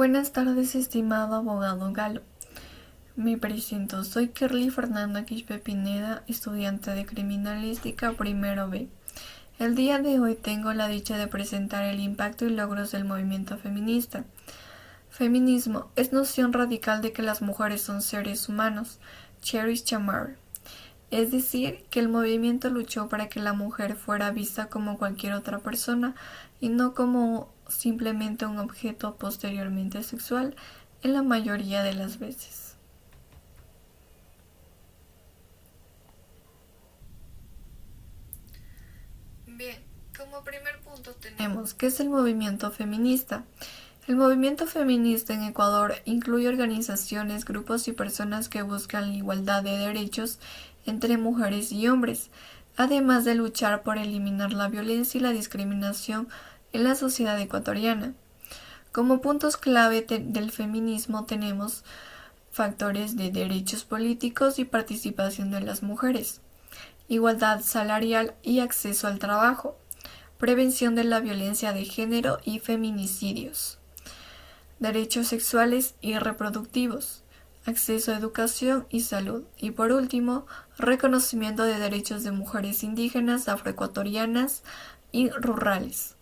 Buenas tardes, estimado abogado Galo. Me presento, soy Kerly Fernanda Quispe Pineda, estudiante de Criminalística primero B. El día de hoy tengo la dicha de presentar el impacto y logros del movimiento feminista. Feminismo es noción radical de que las mujeres son seres humanos, Cherish Chamar. Es decir, que el movimiento luchó para que la mujer fuera vista como cualquier otra persona y no como simplemente un objeto posteriormente sexual en la mayoría de las veces. Bien, como primer punto tenemos ¿qué es el movimiento feminista? El movimiento feminista en Ecuador incluye organizaciones, grupos y personas que buscan la igualdad de derechos entre mujeres y hombres, además de luchar por eliminar la violencia y la discriminación en la sociedad ecuatoriana. Como puntos clave del feminismo tenemos factores de derechos políticos y participación de las mujeres, igualdad salarial y acceso al trabajo, prevención de la violencia de género y feminicidios, derechos sexuales y reproductivos, acceso a educación y salud, y por último, reconocimiento de derechos de mujeres indígenas, afroecuatorianas y rurales.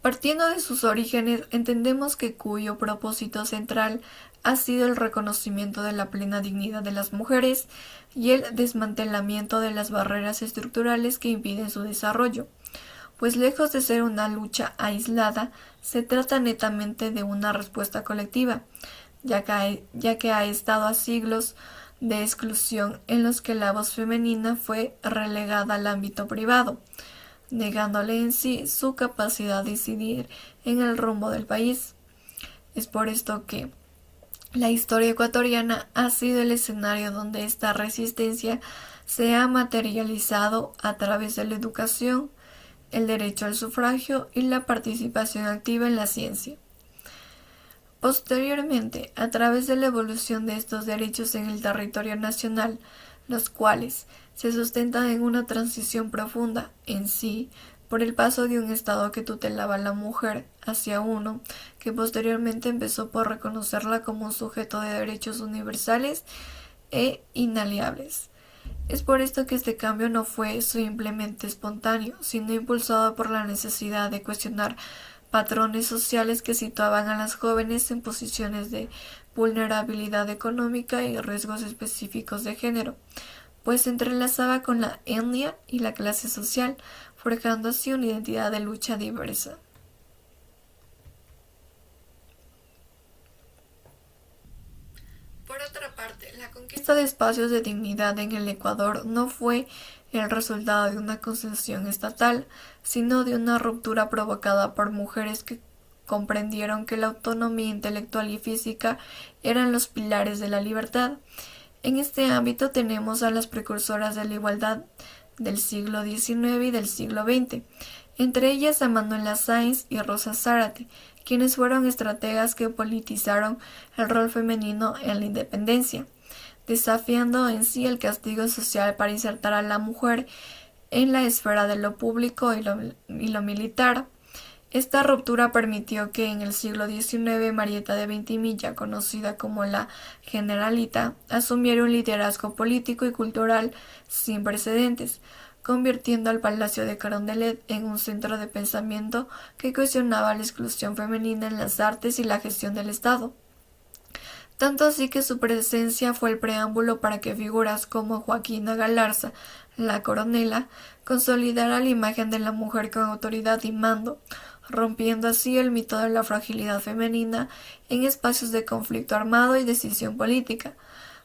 Partiendo de sus orígenes, entendemos que cuyo propósito central ha sido el reconocimiento de la plena dignidad de las mujeres y el desmantelamiento de las barreras estructurales que impiden su desarrollo, pues lejos de ser una lucha aislada, se trata netamente de una respuesta colectiva, ya que ha estado a siglos de exclusión en los que la voz femenina fue relegada al ámbito privado, negándole en sí su capacidad de decidir en el rumbo del país. Es por esto que la historia ecuatoriana ha sido el escenario donde esta resistencia se ha materializado a través de la educación, el derecho al sufragio y la participación activa en la ciencia. Posteriormente, a través de la evolución de estos derechos en el territorio nacional, los cuales se sustentan en una transición profunda en sí por el paso de un Estado que tutelaba a la mujer hacia uno que posteriormente empezó por reconocerla como un sujeto de derechos universales e inalienables. Es por esto que este cambio no fue simplemente espontáneo, sino impulsado por la necesidad de cuestionar patrones sociales que situaban a las jóvenes en posiciones de vulnerabilidad económica y riesgos específicos de género, pues se entrelazaba con la etnia y la clase social, forjando así una identidad de lucha diversa. Por otra parte, la conquista de espacios de dignidad en el Ecuador no fue el resultado de una concesión estatal, sino de una ruptura provocada por mujeres que comprendieron que la autonomía intelectual y física eran los pilares de la libertad. En este ámbito tenemos a las precursoras de la igualdad del siglo XIX y del siglo XX, entre ellas a Manuela Sáenz y Rosa Zárate, quienes fueron estrategas que politizaron el rol femenino en la independencia, desafiando en sí el castigo social para insertar a la mujer en la esfera de lo público y lo militar. Esta ruptura permitió que en el siglo XIX Marieta de Ventimilla, conocida como la Generalita, asumiera un liderazgo político y cultural sin precedentes, convirtiendo al Palacio de Carondelet en un centro de pensamiento que cuestionaba la exclusión femenina en las artes y la gestión del Estado. Tanto así que su presencia fue el preámbulo para que figuras como Joaquina Galarza, la coronela, consolidara la imagen de la mujer con autoridad y mando, rompiendo así el mito de la fragilidad femenina en espacios de conflicto armado y decisión política.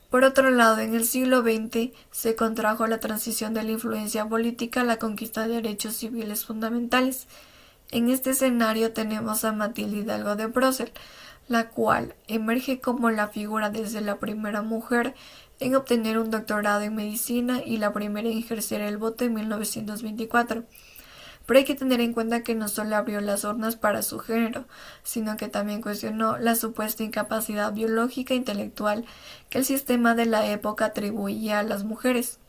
Por otro lado, en el siglo XX se contrajo la transición de la influencia política a la conquista de derechos civiles fundamentales. En este escenario tenemos a Matilde Hidalgo de Prócer, la cual emerge como la figura desde la primera mujer en obtener un doctorado en medicina y la primera en ejercer el voto en 1924. Pero hay que tener en cuenta que no solo abrió las urnas para su género, sino que también cuestionó la supuesta incapacidad biológica e intelectual que el sistema de la época atribuía a las mujeres,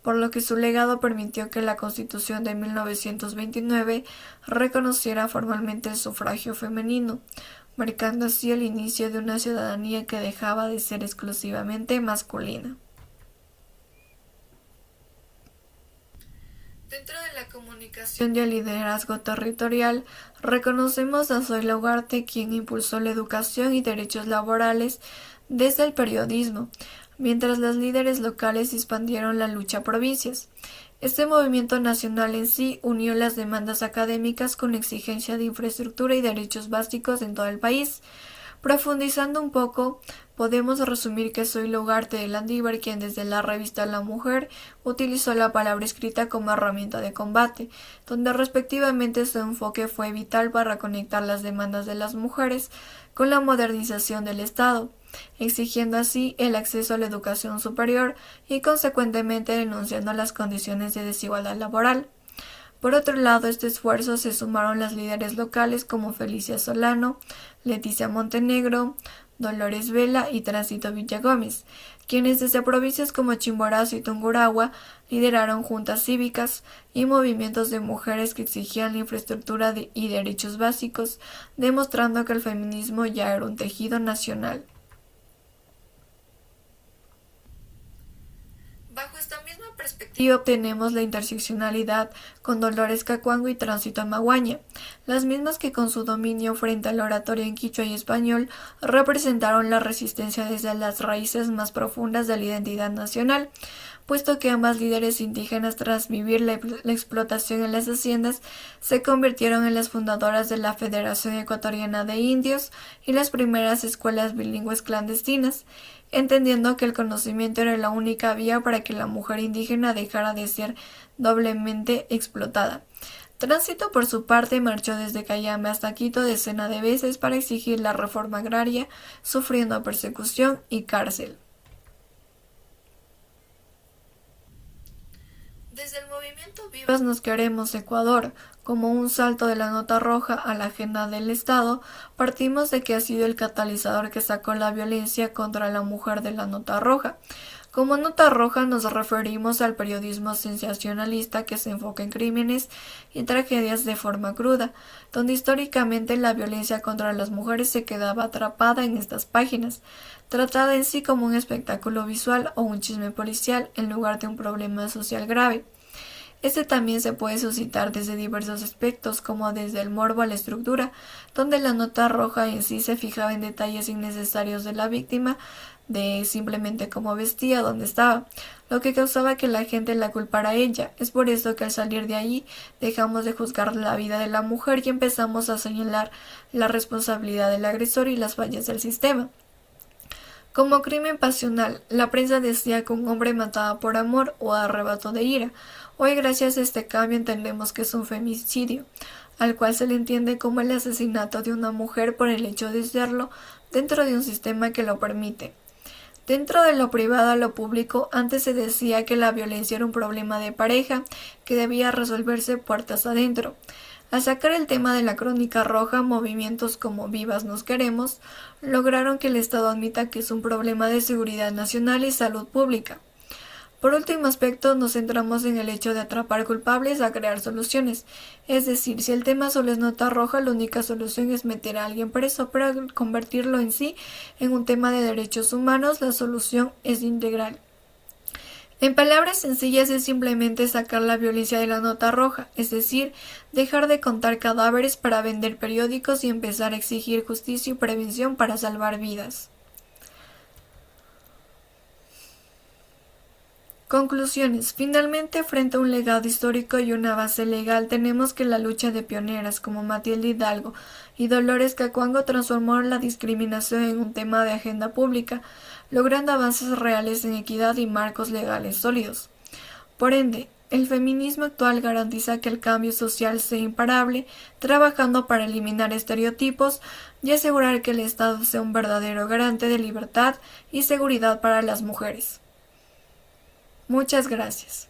por lo que su legado permitió que la Constitución de 1929 reconociera formalmente el sufragio femenino, marcando así el inicio de una ciudadanía que dejaba de ser exclusivamente masculina. Dentro de la comunicación y el liderazgo territorial, reconocemos a Zoila Ugarte, quien impulsó la educación y derechos laborales desde el periodismo, mientras las líderes locales expandieron la lucha a provincias. Este movimiento nacional en sí unió las demandas académicas con la exigencia de infraestructura y derechos básicos en todo el país. Profundizando un poco, podemos resumir que Zoila Ugarte de Landívar, quien desde la revista La Mujer utilizó la palabra escrita como herramienta de combate, donde respectivamente su enfoque fue vital para conectar las demandas de las mujeres con la modernización del Estado, exigiendo así el acceso a la educación superior y consecuentemente denunciando las condiciones de desigualdad laboral. Por otro lado, a este esfuerzo se sumaron las líderes locales como Felicia Solano, Leticia Montenegro, Dolores Vela y Tránsito Villagómez, quienes desde provincias como Chimborazo y Tungurahua lideraron juntas cívicas y movimientos de mujeres que exigían la infraestructura y derechos básicos, demostrando que el feminismo ya era un tejido nacional. Bajo esta misma perspectiva obtenemos la interseccionalidad con Dolores Cacuango y Tránsito Amaguaña, las mismas que con su dominio frente a la oratoria en quichua y español representaron la resistencia desde las raíces más profundas de la identidad nacional, puesto que ambas líderes indígenas, tras vivir la explotación en las haciendas, se convirtieron en las fundadoras de la Federación Ecuatoriana de Indios y las primeras escuelas bilingües clandestinas, entendiendo que el conocimiento era la única vía para que la mujer indígena dejara de ser doblemente explotada. Tránsito, por su parte, marchó desde Cayambe hasta Quito decenas de veces para exigir la reforma agraria, sufriendo persecución y cárcel. Desde el movimiento Vivas Nos Queremos Ecuador, como un salto de la nota roja a la agenda del Estado, partimos de que ha sido el catalizador que sacó la violencia contra la mujer de la nota roja. Como nota roja nos referimos al periodismo sensacionalista que se enfoca en crímenes y tragedias de forma cruda, donde históricamente la violencia contra las mujeres se quedaba atrapada en estas páginas, tratada en sí como un espectáculo visual o un chisme policial en lugar de un problema social grave. Este también se puede suscitar desde diversos aspectos, como desde el morbo a la estructura, donde la nota roja en sí se fijaba en detalles innecesarios de la víctima, de simplemente cómo vestía, dónde estaba, lo que causaba que la gente la culpara a ella. Es por eso que al salir de allí dejamos de juzgar la vida de la mujer y empezamos a señalar la responsabilidad del agresor y las fallas del sistema. Como crimen pasional, la prensa decía que un hombre mataba por amor o arrebato de ira. Hoy, gracias a este cambio, entendemos que es un femicidio, al cual se le entiende como el asesinato de una mujer por el hecho de serlo dentro de un sistema que lo permite. Dentro de lo privado a lo público, antes se decía que la violencia era un problema de pareja que debía resolverse puertas adentro. Al sacar el tema de la crónica roja, movimientos como Vivas Nos Queremos lograron que el Estado admita que es un problema de seguridad nacional y salud pública. Por último aspecto, nos centramos en el hecho de atrapar culpables a crear soluciones. Es decir, si el tema solo es nota roja, la única solución es meter a alguien preso, pero al convertirlo en sí en un tema de derechos humanos, la solución es integral. En palabras sencillas es simplemente sacar la violencia de la nota roja, es decir, dejar de contar cadáveres para vender periódicos y empezar a exigir justicia y prevención para salvar vidas. Conclusiones. Finalmente, frente a un legado histórico y una base legal, tenemos que la lucha de pioneras como Matilde Hidalgo y Dolores Cacuango transformó la discriminación en un tema de agenda pública, logrando avances reales en equidad y marcos legales sólidos. Por ende, el feminismo actual garantiza que el cambio social sea imparable, trabajando para eliminar estereotipos y asegurar que el Estado sea un verdadero garante de libertad y seguridad para las mujeres. Muchas gracias.